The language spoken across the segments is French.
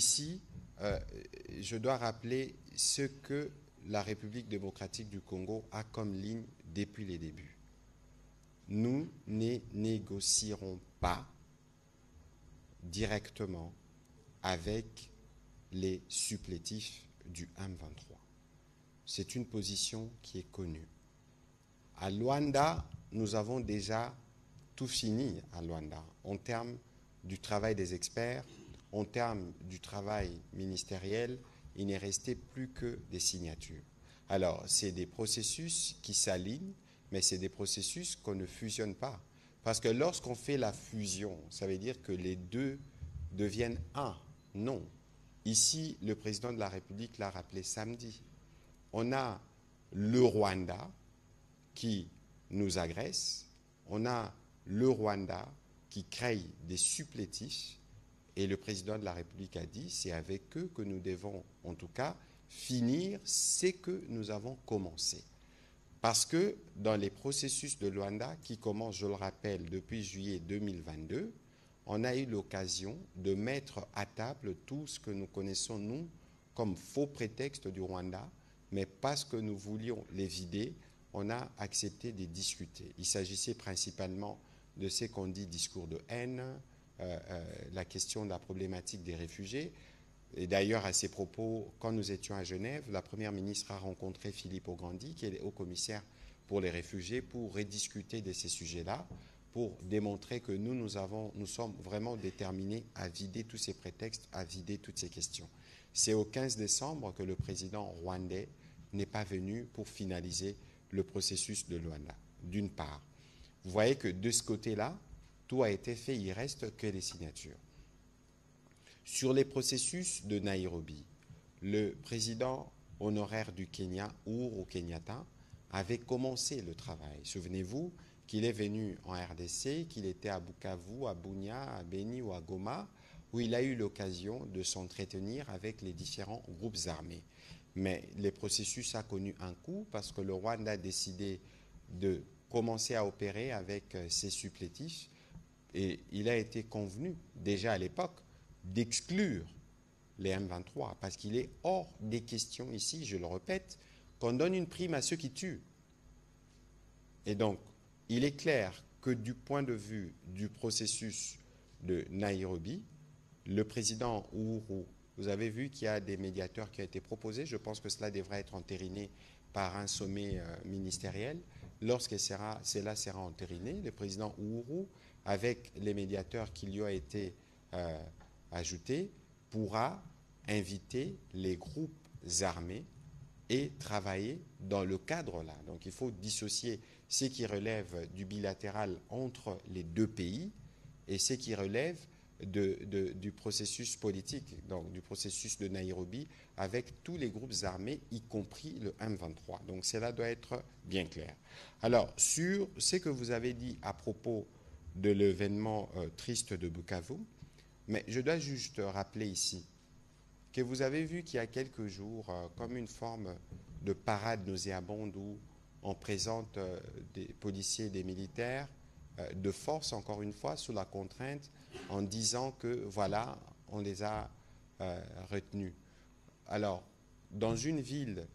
Ici, je dois rappeler ce que la République démocratique du Congo a comme ligne depuis les débuts. Nous ne négocierons pas directement avec les supplétifs du M23. C'est une position qui est connue. À Luanda, nous avons déjà tout fini à Luanda en termes du travail des experts, en termes du travail ministériel. Il n'est resté plus que des signatures. Alors, c'est des processus qui s'alignent, mais c'est des processus qu'on ne fusionne pas. Parce que lorsqu'on fait la fusion, ça veut dire que les deux deviennent un. Non. Ici, le président de la République l'a rappelé samedi. On a le Rwanda qui nous agresse, on a le Rwanda qui crée des supplétifs, et le président de la République a dit c'est avec eux que nous devons en tout cas finir ce que nous avons commencé. Parce que dans les processus de Luanda qui commencent, je le rappelle, depuis juillet 2022, on a eu l'occasion de mettre à table tout ce que nous connaissons, nous, comme faux prétexte du Rwanda, mais parce que nous voulions les vider, on a accepté de discuter. Il s'agissait principalement de ce qu'on dit discours de haine, la question de la problématique des réfugiés. Et d'ailleurs, à ces propos, quand nous étions à Genève, la Première ministre a rencontré Philippe Augrandi, qui est le haut-commissaire pour les réfugiés, pour rediscuter de ces sujets-là, pour démontrer que nous sommes vraiment déterminés à vider tous ces prétextes, à vider toutes ces questions. C'est au 15 décembre que le président rwandais n'est pas venu pour finaliser le processus de Luanda, d'une part. Vous voyez que de ce côté-là, tout a été fait, il ne reste que les signatures. Sur les processus de Nairobi, le président honoraire du Kenya, Uhuru Kenyatta, avait commencé le travail. Souvenez-vous qu'il est venu en RDC, qu'il était à Bukavu, à Bunia, à Beni ou à Goma, où il a eu l'occasion de s'entretenir avec les différents groupes armés. Mais le processus a connu un coup parce que le Rwanda a décidé de commencer à opérer avec ses supplétifs, et il a été convenu déjà à l'époque d'exclure les M23 parce qu'il est hors des questions ici, je le répète, qu'on donne une prime à ceux qui tuent. Et donc, il est clair que du point de vue du processus de Nairobi, le président Uhuru, vous avez vu qu'il y a des médiateurs qui ont été proposés. Je pense que cela devrait être entériné par un sommet ministériel. Lorsque cela sera entériné, le président Uhuru, avec les médiateurs qui lui ont été ajoutés, pourra inviter les groupes armés et travailler dans le cadre-là. Donc il faut dissocier ce qui relève du bilatéral entre les deux pays et ce qui relève du processus politique, donc du processus de Nairobi, avec tous les groupes armés, y compris le M23. Donc cela doit être bien clair. Alors, sur ce que vous avez dit à propos de l'événement triste de Bukavu, mais je dois juste rappeler ici que vous avez vu qu'il y a quelques jours, comme une forme de parade nauséabonde où on présente des policiers et des militaires de force, encore une fois, sous la contrainte, en disant que, voilà, on les a retenus. Alors, dans une ville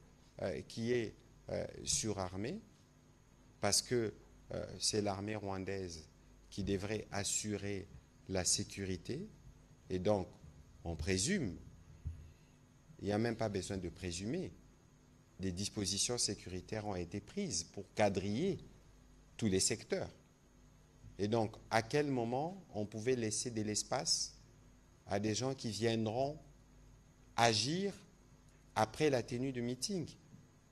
qui est surarmée, parce que c'est l'armée rwandaise qui devrait assurer la sécurité, et donc, on présume, il n'y a même pas besoin de présumer, des dispositions sécuritaires ont été prises pour quadriller tous les secteurs. Et donc, à quel moment on pouvait laisser de l'espace à des gens qui viendront agir après la tenue du meeting?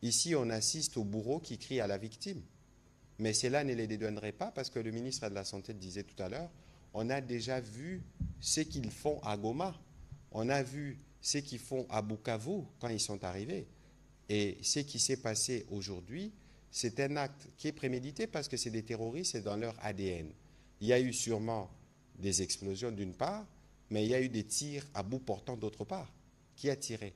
Ici, on assiste au bourreau qui crie à la victime. Mais cela ne les dédouanerait pas parce que le ministre de la Santé le disait tout à l'heure, on a déjà vu ce qu'ils font à Goma. On a vu ce qu'ils font à Bukavu quand ils sont arrivés. Et ce qui s'est passé aujourd'hui, c'est un acte qui est prémédité parce que c'est des terroristes et dans leur ADN. Il y a eu sûrement des explosions d'une part, mais il y a eu des tirs à bout portant d'autre part. Qui a tiré?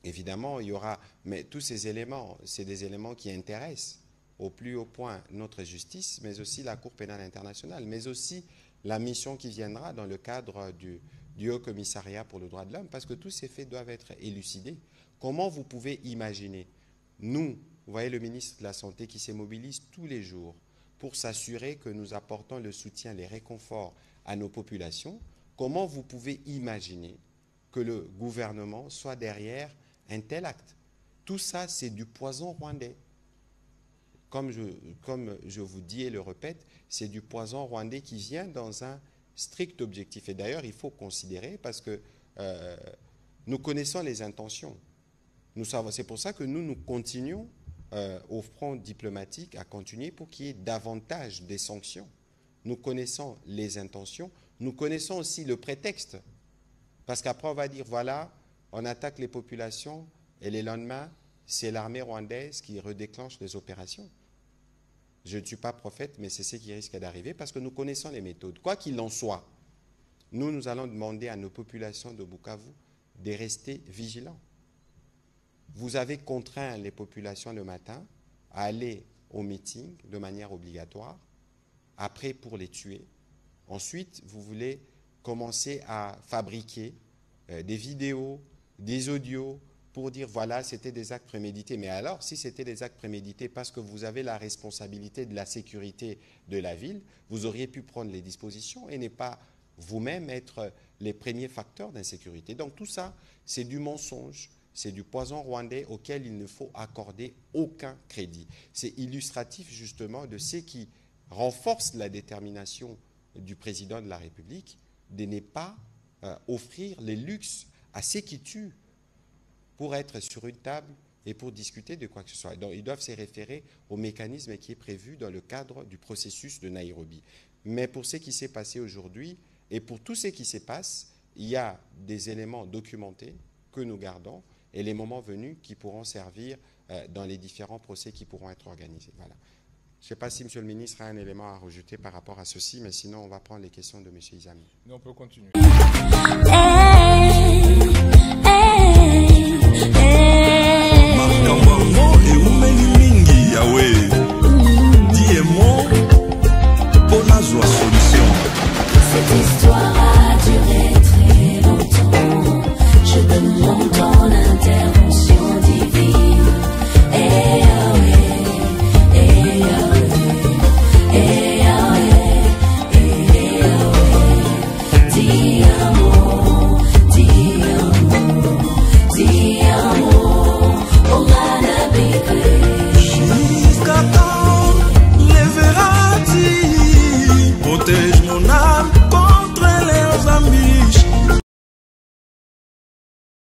Évidemment, il y aura, mais tous ces éléments, c'est des éléments qui intéressent au plus haut point notre justice, mais aussi la Cour pénale internationale, mais aussi la mission qui viendra dans le cadre du Haut Commissariat pour le droit de l'homme, parce que tous ces faits doivent être élucidés. Comment vous pouvez imaginer, nous, vous voyez le ministre de la Santé qui se mobilise tous les jours pour s'assurer que nous apportons le soutien, les réconforts à nos populations, comment vous pouvez imaginer que le gouvernement soit derrière un tel acte? Tout ça, c'est du poison rwandais. Comme je vous dis et le répète, c'est du poison rwandais qui vient dans un strict objectif. Et d'ailleurs, il faut considérer, parce que nous connaissons les intentions. C'est pour ça que nous continuons au front diplomatique à continuer pour qu'il y ait davantage des sanctions. Nous connaissons les intentions, nous connaissons aussi le prétexte. Parce qu'après, on va dire, voilà, on attaque les populations et le lendemain, c'est l'armée rwandaise qui redéclenche les opérations. Je ne suis pas prophète, mais c'est ce qui risque d'arriver parce que nous connaissons les méthodes. Quoi qu'il en soit, nous allons demander à nos populations de Bukavu de rester vigilants. Vous avez contraint les populations le matin à aller au meeting de manière obligatoire, après pour les tuer. Ensuite, vous voulez commencer à fabriquer des vidéos, des audios, pour dire, voilà, c'était des actes prémédités. Mais alors, si c'était des actes prémédités parce que vous avez la responsabilité de la sécurité de la ville, vous auriez pu prendre les dispositions et ne pas vous-même être les premiers facteurs d'insécurité. Donc tout ça, c'est du mensonge, c'est du poison rwandais auquel il ne faut accorder aucun crédit. C'est illustratif justement de ce qui renforce la détermination du président de la République de ne pas offrir les luxes à ceux qui tuent pour être sur une table et pour discuter de quoi que ce soit. Donc, ils doivent se référer au mécanisme qui est prévu dans le cadre du processus de Nairobi. Mais pour ce qui s'est passé aujourd'hui et pour tout ce qui se passe, il y a des éléments documentés que nous gardons et les moments venus qui pourront servir dans les différents procès qui pourront être organisés. Voilà. Je ne sais pas si M. le ministre a un élément à rajouter par rapport à ceci, mais sinon on va prendre les questions de M. Izami. Nous, on peut continuer. Cette histoire a duré très longtemps. Je demande ton intervention divine. Eh Yahweh, eh Yahweh, eh Yahweh, eh Yahweh. Dis un mot, dis